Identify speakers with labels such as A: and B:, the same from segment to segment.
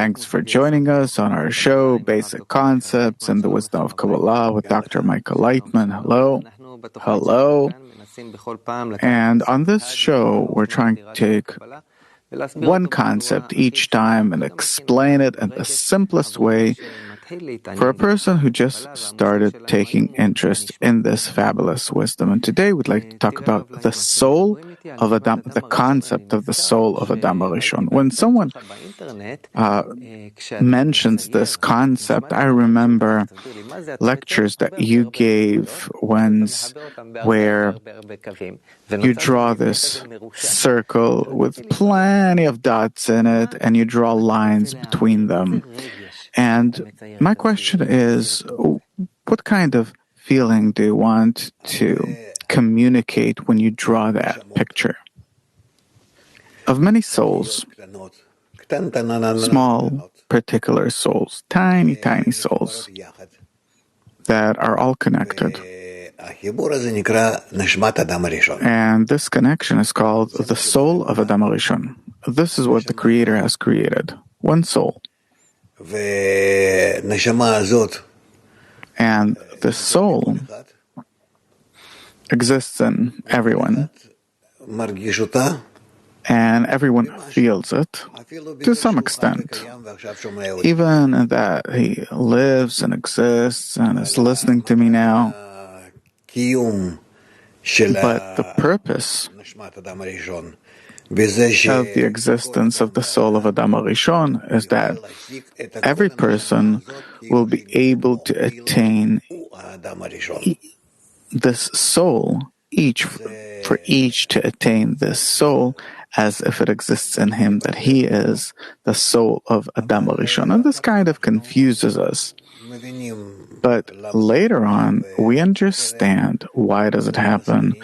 A: Thanks for joining us on our show, Basic Concepts and the Wisdom of Kabbalah with Dr. Michael Laitman. Hello. Hello. And on this show, we're trying to take one concept each time and explain it in the simplest way for a person who just started taking interest in this fabulous wisdom. And today we'd like to talk about the soul of Adam, the concept of the soul of Adam HaRishon. When someone mentions this concept, I remember lectures that you gave once where you draw this circle with plenty of dots in it and you draw lines between them. And my question is, what kind of feeling do you want to communicate when you draw that picture? Of many souls, small, particular souls, tiny, tiny souls that are all connected. And this connection is called the soul of Adam HaRishon. This is what the Creator has created, one soul. And the soul exists in everyone, and everyone feels it to some extent, even that he lives and exists and is listening to me now. But the purpose of the existence of the soul of Adam HaRishon is that every person will be able to attain this soul, for each to attain this soul as if it exists in him, that he is the soul of Adam HaRishon. And this kind of confuses us. But later on, we understand why does it happen,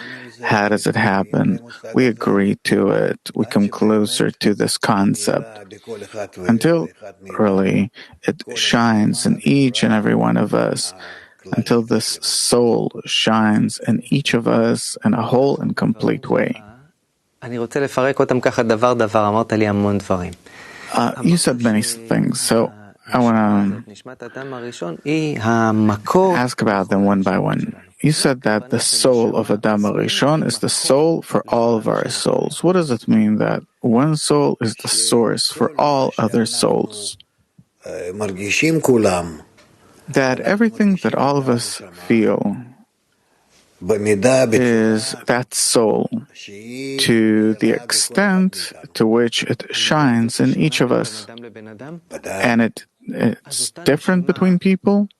A: how does it happen, we agree to it, we come closer to this concept, until really it shines in each and every one of us, until this soul shines in each of us in a whole and complete way. You said many things, so I want to ask about them one by one. You said that the soul of Adam HaRishon is the soul for all of our souls. What does it mean that one soul is the source for all other souls? That everything that all of us feel is that soul to the extent to which it shines in each of us. And it's different between people.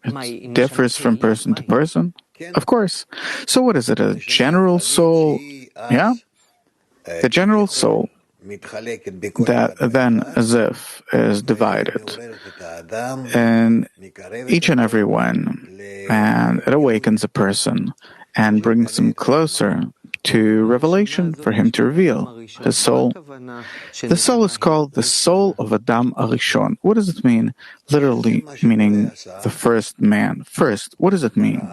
A: It differs from person to person. Of course. So what is it? A general soul? Yeah? The general soul that then as if is divided in each and every one, and it awakens a person and brings him closer to revelation for him to reveal his soul. The soul is called the soul of Adam HaRishon. What does it mean? Literally meaning the first man. First, what does it mean?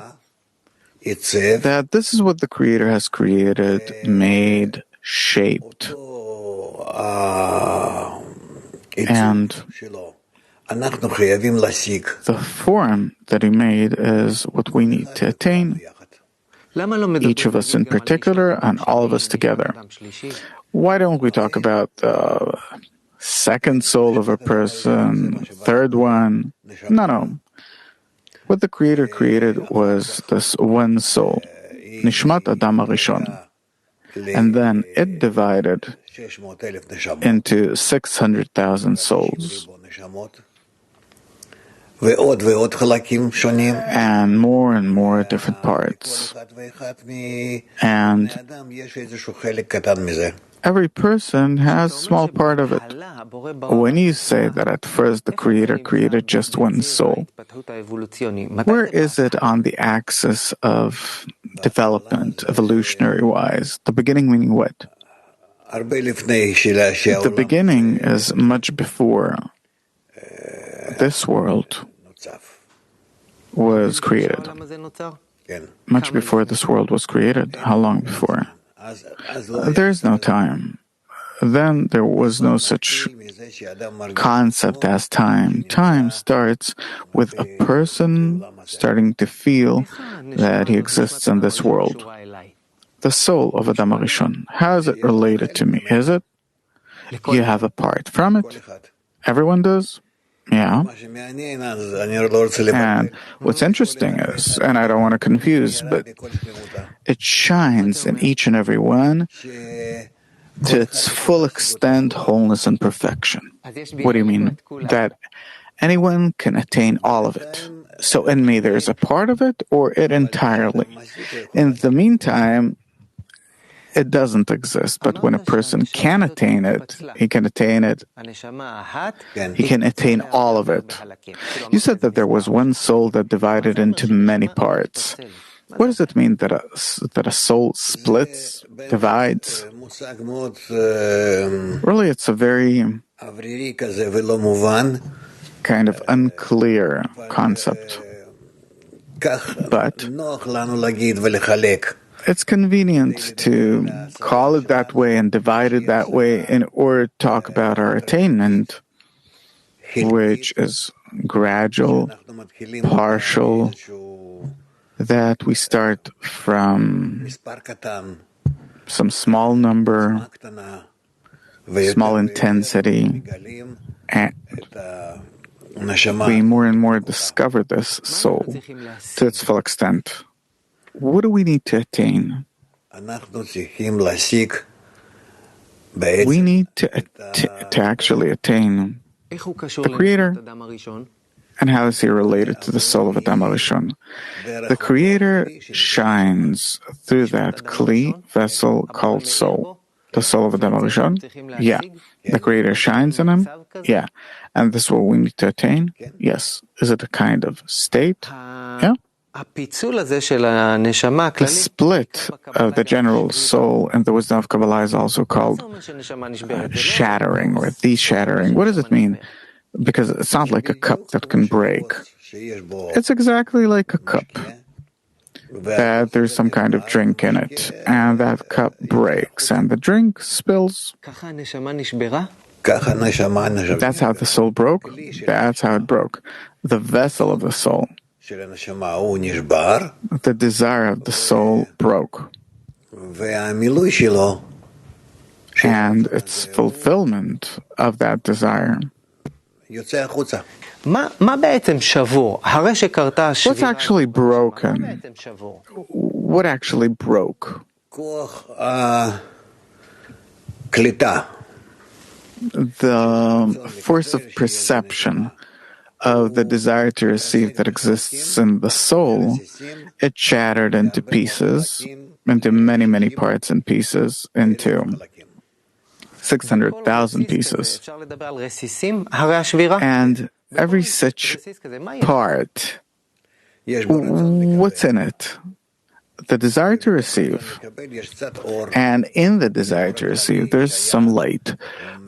A: That this is what the Creator has created, made, shaped. And the form that He made is what we need to attain. Each of us in particular and all of us together. Why don't we talk about the second soul of a person, third one? No. What the Creator created was this one soul, Nishmat Adam HaRishon. And then it divided into 600,000 souls. And more different parts. And every person has a small part of it. When you say that at first the Creator created just one soul, where is it on the axis of development, evolutionary-wise? The beginning meaning what? The beginning is much before this world was created. Much before this world was created. How long before? There is no time. then there was no such concept as time. Time starts with a person starting to feel that he exists in this world. The soul of Adam HaRishon, how is it related to me? Is it? You have a part from it. Everyone does. Yeah. And what's interesting is, and I don't want to confuse, but it shines in each and every one to its full extent, wholeness, and perfection. What do you mean? That anyone can attain all of it. So in me, there's a part of it, or it entirely. In the meantime, it doesn't exist. But when a person can attain it, he can attain it. He can attain all of it. You said that there was one soul that divided into many parts. What does it mean that a soul splits, divides? Really, it's a very kind of unclear concept. But it's convenient to call it that way and divide it that way in order to talk about our attainment, which is gradual, partial, that we start from some small number, small intensity, and we more and more discover this soul to its full extent. What do we need to attain? We need to actually attain the Creator. And how is he related to the soul of Adam HaRishon? The Creator shines through that kli, vessel called soul. The soul of Adam HaRishon? Yeah. The Creator shines in him? Yeah. And this is what we need to attain? Yes. Is it a kind of state? Yeah. The split of the general soul and the wisdom of Kabbalah is also called shattering or de-shattering. What does it mean? Because it's not like a cup that can break. It's exactly like a cup that there's some kind of drink in it, and that cup breaks, and the drink spills. That's how the soul broke. That's how it broke. The vessel of the soul, the desire of the soul broke. And its fulfillment of that desire. What's actually broken? What actually broke? The force of perception of the desire to receive that exists in the soul, it shattered into pieces, into many, many parts and pieces, into 600,000 pieces. And every such part, what's in it? The desire to receive. And in the desire to receive, there's some light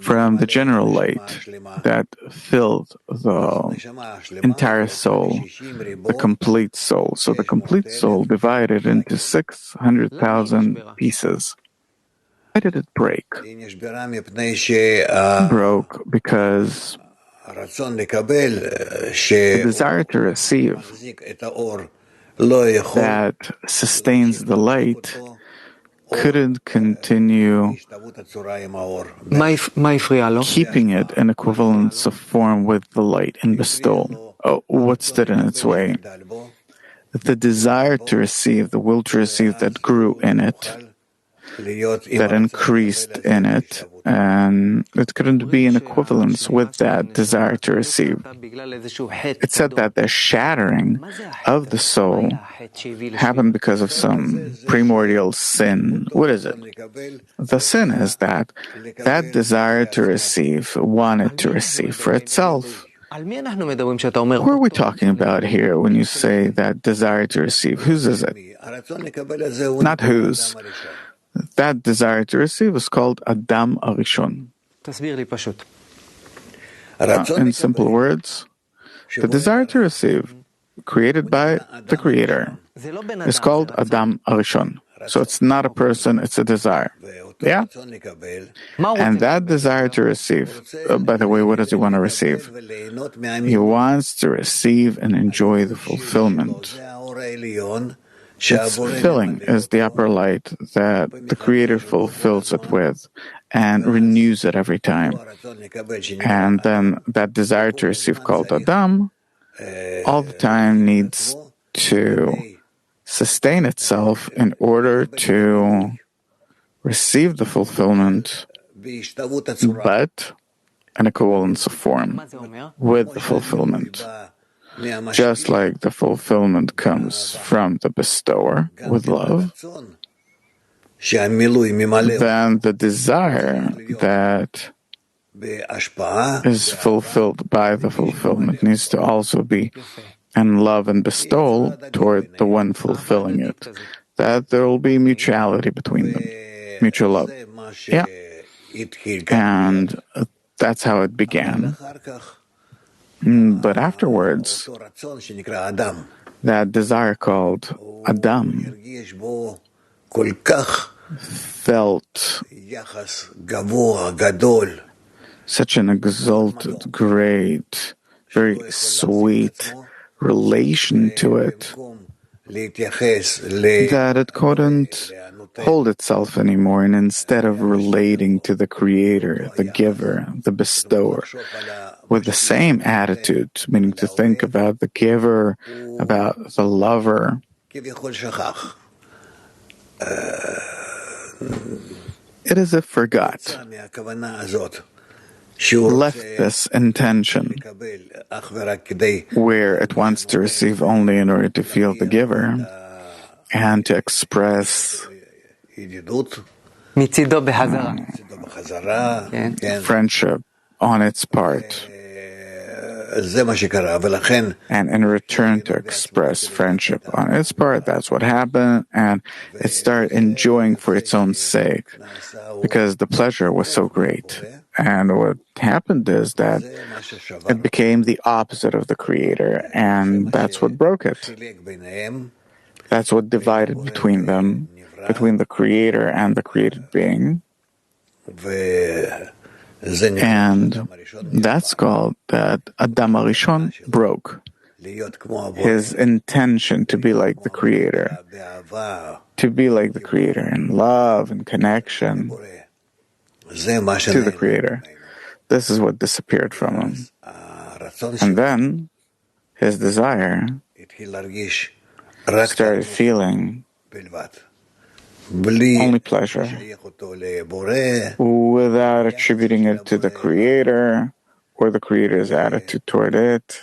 A: from the general light that filled the entire soul, the complete soul. So the complete soul divided into 600,000 pieces. Why did it break? Broke because the desire to receive that sustains the light couldn't continue keeping it in equivalence of form with the light in bestowal. Oh, what stood in its way? The desire to receive, the will to receive that grew in it, that increased in it, and it couldn't be in equivalence with that desire to receive. It said that the shattering of the soul happened because of some primordial sin. What is it? The sin is that desire to receive wanted to receive for itself. Who are we talking about here when you say that desire to receive? Whose is it? Not whose. That desire to receive is called Adam HaRishon. In simple words, the desire to receive, created by the Creator, is called Adam HaRishon. So it's not a person, it's a desire. Yeah? And that desire to receive, by the way, what does he want to receive? He wants to receive and enjoy the fulfillment. It's filling is the upper light that the Creator fulfills it with and renews it every time. And then that desire to receive, called Adam, all the time needs to sustain itself in order to receive the fulfillment, but an equivalence of form with the fulfillment. Just like the fulfillment comes from the bestower with love, then the desire that is fulfilled by the fulfillment needs to also be in love and bestowal toward the one fulfilling it. That there will be mutuality between them, mutual love. Yeah. And that's how it began. But afterwards, that desire called Adam felt such an exalted, great, very sweet relation to it that it couldn't hold itself anymore, and instead of relating to the Creator, the giver, the bestower, with the same attitude, meaning to think about the giver, about the lover, it is if forgot, left this intention where it wants to receive only in order to feel the giver and to express friendship on its part, and in return to express friendship on its part. That's what happened, and it started enjoying for its own sake because the pleasure was so great. And what happened is that it became the opposite of the Creator, and that's what broke it. That's what divided between them, between the Creator and the created being. And that's called that Adam HaRishon broke his intention to be like the Creator, to be like the Creator in love and connection to the Creator. This is what disappeared from him. And then his desire started feeling only pleasure, without attributing it to the Creator or the Creator's attitude toward it.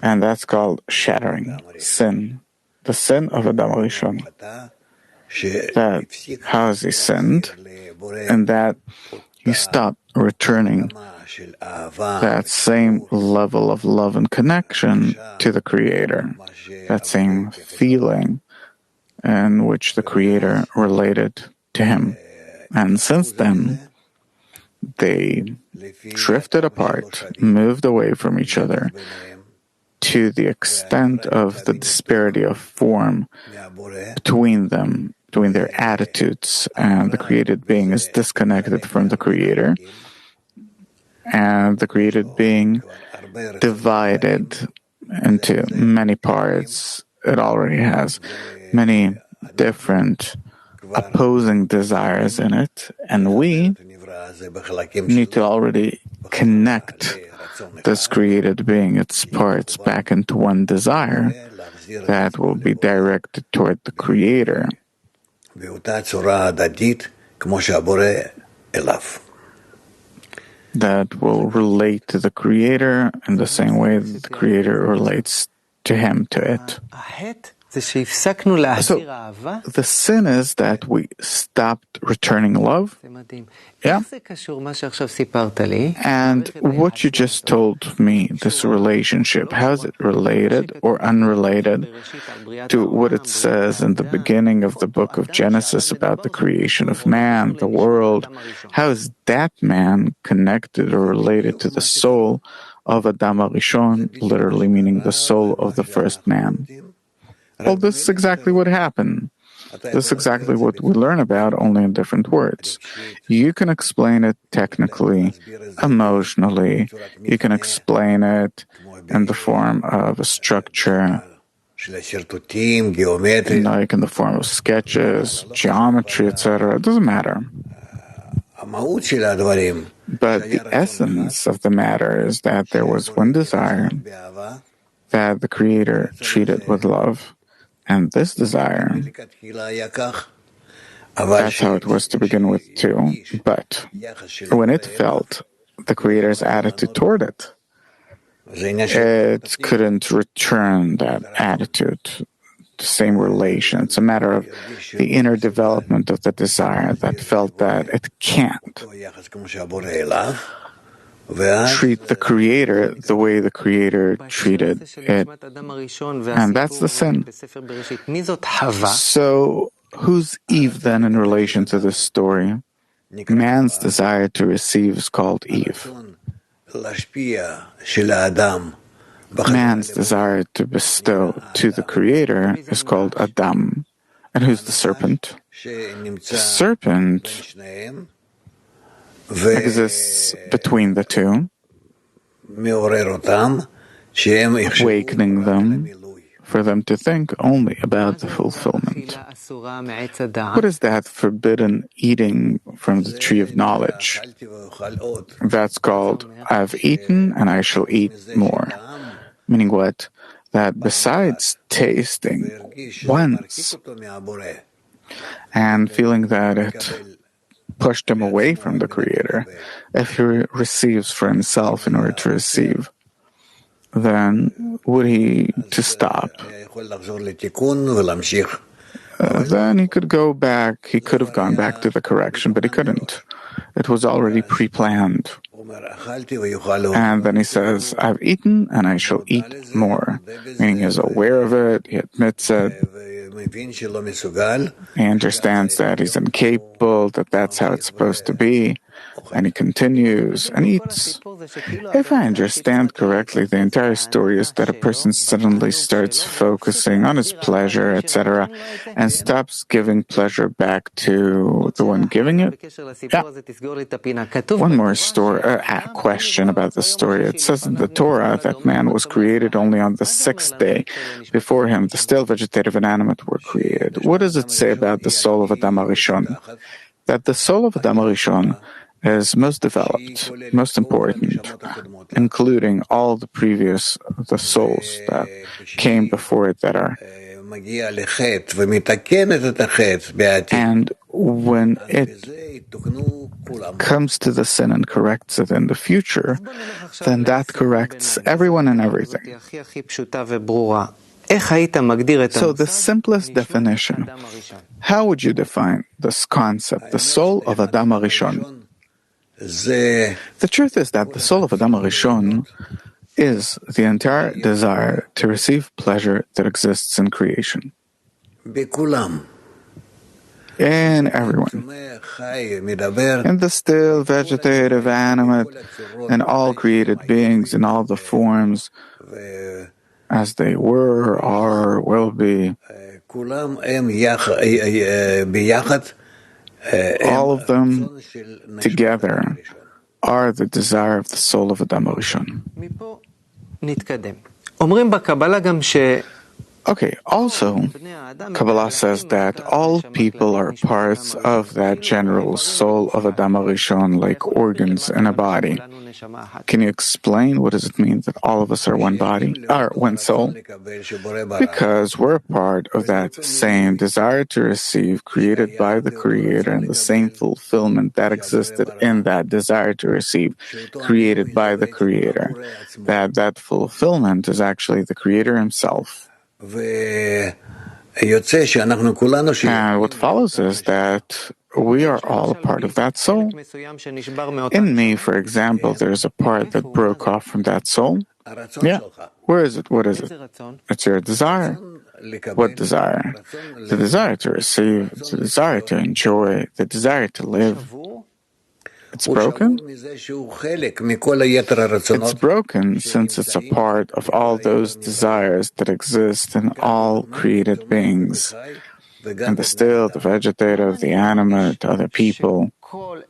A: And that's called shattering, sin. The sin of Adam HaRishon. That how has he sinned? And that he stopped returning that same level of love and connection to the Creator, that same feeling in which the Creator related to him. And since then, they drifted apart, moved away from each other, to the extent of the disparity of form between them, between their attitudes, and the created being is disconnected from the Creator, and the created being divided into many parts. It already has many different opposing desires in it, and we need to already connect this created being, its parts, back into one desire that will be directed toward the Creator. That will relate to the Creator in the same way that the Creator relates to him, to it. So the sin is that we stopped returning love. Yeah. And what you just told me, this relationship, how is it related or unrelated to what it says in the beginning of the book of Genesis about the creation of man, the world? How is that man connected or related to the soul of Adam HaRishon, literally meaning the soul of the first man? Well, this is exactly what happened. This is exactly what we learn about, only in different words. You can explain it technically, emotionally. You can explain it in the form of a structure, like in the form of sketches, geometry, etc. It doesn't matter. But the essence of the matter is that there was one desire that the Creator treated with love, and this desire, that's how it was to begin with too. But when it felt the Creator's attitude toward it, it couldn't return that attitude, the same relation. It's a matter of the inner development of the desire that felt that it can't treat the Creator the way the Creator treated it. And that's the sin. So, who's Eve then in relation to this story? Man's desire to receive is called Eve. Man's desire to bestow to the Creator is called Adam. And who's the serpent? The serpent exists between the two, awakening them for them to think only about the fulfillment. What is that forbidden eating from the tree of knowledge? That's called, I've eaten and I shall eat more. Meaning what? That besides tasting once and feeling that it pushed him away from the Creator, if he receives for himself in order to receive, then would he to stop? Then he could go back, he could have gone back to the correction, but he couldn't. It was already pre-planned. And then he says, I've eaten and I shall eat more. Meaning he's aware of it, he admits it, he understands that he's incapable, that that's how it's supposed to be, and he continues and eats. If I understand correctly, the entire story is that a person suddenly starts focusing on his pleasure, etc., and stops giving pleasure back to the one giving it. Yeah. One more question about the story. It says in the Torah that man was created only on the sixth day. Before him, the still vegetative and animate were created. What does it say about the soul of Adam HaRishon? That the soul of Adam HaRishon is most developed, most important, including all the souls that came before it that are. And when it comes to the sin and corrects it in the future, then that corrects everyone and everything. So the simplest definition, how would you define this concept, the soul of Adam HaRishon? The truth is that the soul of Adam HaRishon is the entire desire to receive pleasure that exists in creation. In everyone. In the still, vegetative, animate, and all created beings in all the forms as they were, are, will be. All of them together are the desire of the soul of Adam HaRishon. Okay, also, Kabbalah says that all people are parts of that general soul of Adam HaRishon, like organs in a body. Can you explain what does it mean that all of us are one body, or one soul? Because we're part of that same desire to receive created by the Creator and the same fulfillment that existed in that desire to receive created by the Creator. That fulfillment is actually the Creator Himself. And what follows is that we are all a part of that soul. In me, for example, there's a part that broke off from that soul. Yeah. Where is it? What is it? It's your desire. What desire? The desire to receive, the desire to enjoy, the desire to live. It's broken? It's broken since it's a part of all those desires that exist in all created beings. and the still, the vegetative, the animate, other people. Why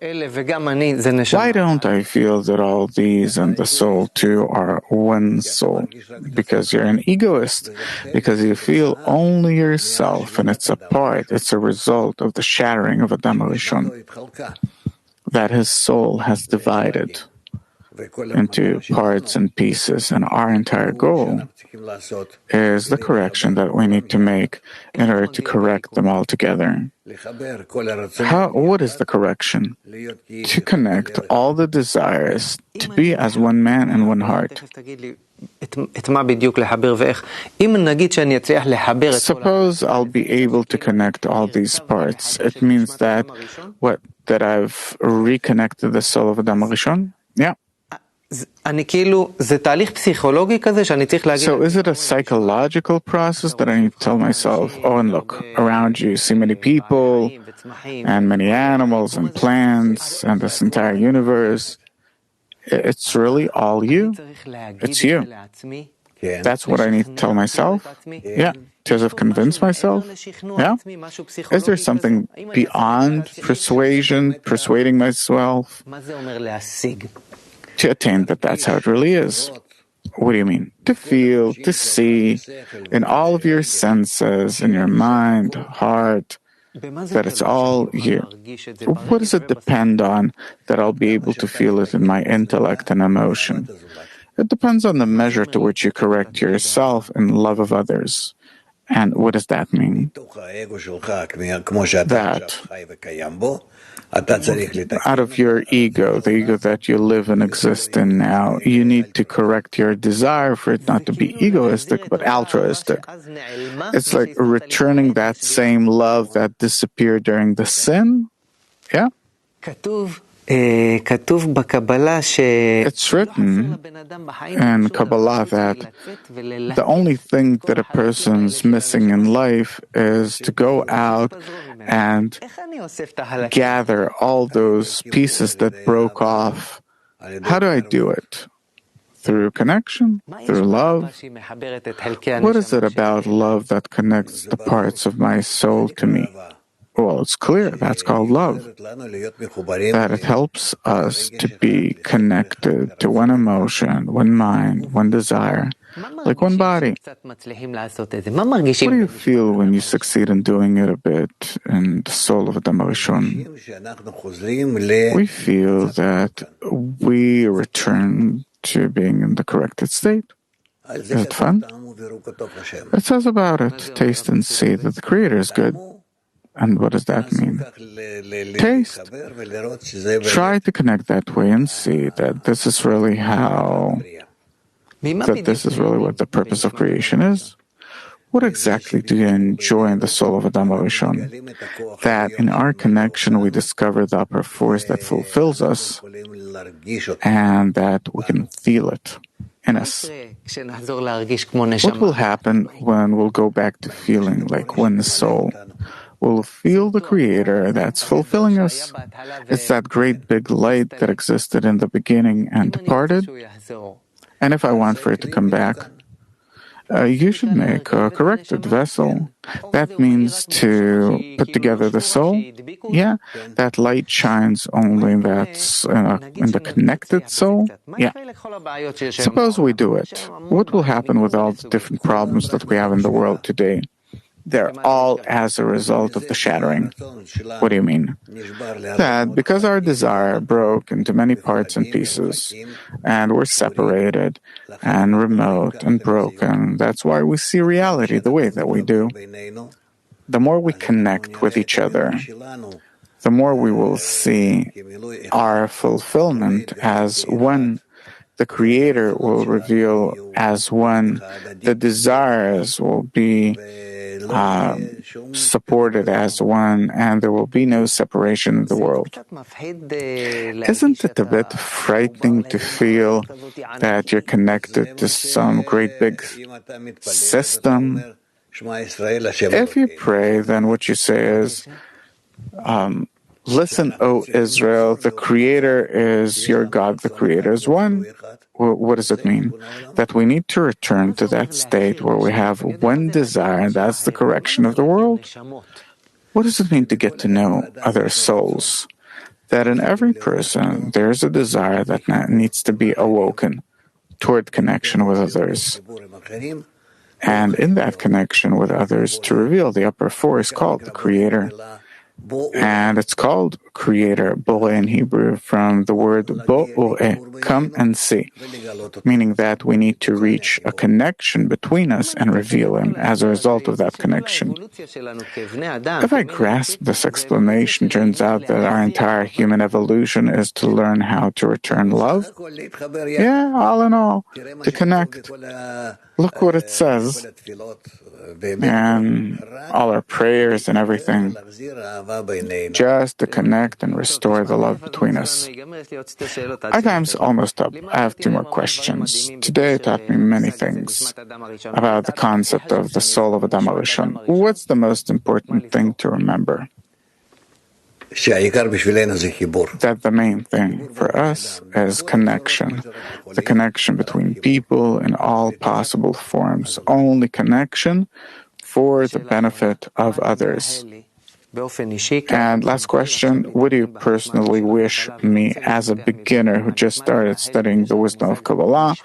A: don't I feel that all these and the soul too are one soul? Because you're an egoist, because you feel only yourself, and it's a part, it's a result of the shattering of Adam HaRishon, that his soul has divided into parts and pieces, and our entire goal is the correction that we need to make in order to correct them all together. What is the correction? To connect all the desires to be as one man and one heart. Suppose I'll be able to connect all these parts. It means that, that I've reconnected the soul of Adam HaRishon? Yeah. So is it a psychological process that I need to tell myself, oh, and look, around you see many people and many animals and plants and this entire universe. It's really all you. It's you. That's what I need to tell myself? Yeah. To as if convince myself? Yeah. Is there something beyond persuading myself to attain that that's how it really is? What do you mean? To feel, to see, in all of your senses, in your mind, heart, that it's all you. What does it depend on that I'll be able to feel it in my intellect and emotion? It depends on the measure to which you correct yourself in love of others. And what does that mean? That out of your ego, the ego that you live and exist in now, you need to correct your desire for it not to be egoistic, but altruistic. It's like returning that same love that disappeared during the sin. Yeah? It's written in Kabbalah that the only thing that a person's missing in life is to go out and gather all those pieces that broke off. How do I do it? Through connection? Through love? What is it about love that connects the parts of my soul to me? Well, it's clear. That's called love. That it helps us to be connected to one emotion, one mind, one desire, like one body. What do you feel when you succeed in doing it a bit in the soul of Adam HaRishon? We feel that we return to being in the corrected state. Is it fun? It says about it, taste and see that the Creator is good. And what does that mean? Taste. Try to connect that way and see that this is really what the purpose of creation is. What exactly do you enjoy in the soul of Adam HaRishon? That in our connection we discover the upper force that fulfills us and that we can feel it in us. What will happen when we'll go back to feeling like one soul? We'll feel the Creator that's fulfilling us. It's that great big light that existed in the beginning and departed. And if I want for it to come back, you should make a corrected vessel. That means to put together the soul. Yeah, that light shines only in the connected soul. Yeah. Suppose we do it. What will happen with all the different problems that we have in the world today? They're all as a result of the shattering. What do you mean? That because our desire broke into many parts and pieces, and we're separated and remote and broken, that's why we see reality the way that we do. The more we connect with each other, the more we will see our fulfillment as one. The Creator will reveal as one. The desires will be supported as one, and there will be no separation in the world. Isn't it a bit frightening to feel that you're connected to some great big system? If you pray, then what you say is, listen, O Israel, the Creator is your God, the Creator is one. what does it mean? That we need to return to that state where we have one desire, and that's the correction of the world? What does it mean to get to know other souls? That in every person there's a desire that needs to be awoken toward connection with others. And in that connection with others, to reveal the upper force called the Creator. And it's called Creator, Boreh in Hebrew, from the word Bo'oreh, come and see, meaning that we need to reach a connection between us and reveal Him as a result of that connection. If I grasp this explanation, turns out that our entire human evolution is to learn how to return love. Yeah, all in all, to connect. Look what it says. And all our prayers and everything, just to connect and restore the love between us. Our time's almost up. I have 2 more questions. Today taught me many things about the concept of the soul of Adam HaRishon. What's the most important thing to remember? That the main thing for us is connection. The connection between people in all possible forms. Only connection for the benefit of others. And last question, what do you personally wish me as a beginner who just started studying the wisdom of Kabbalah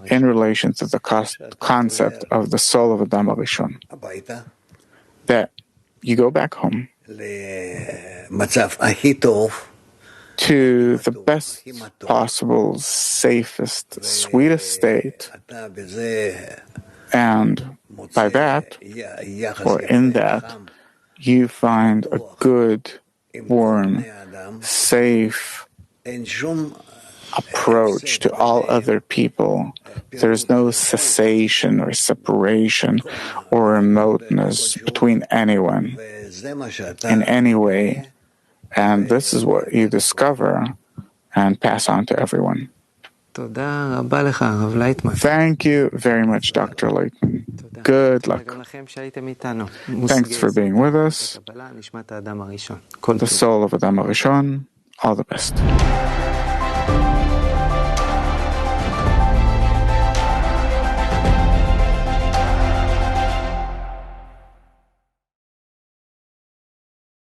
A: in relation to the concept of the soul of Adam HaRishon? That you go back home to the best possible, safest, sweetest state, and by that, or in that, you find a good, warm, safe approach to all other people. There's no cessation or separation or remoteness between anyone in any way. And this is what you discover and pass on to everyone. Thank you very much, Dr. Laitman. Good luck. Thanks for being with us. The soul of Adam HaRishon. All the best.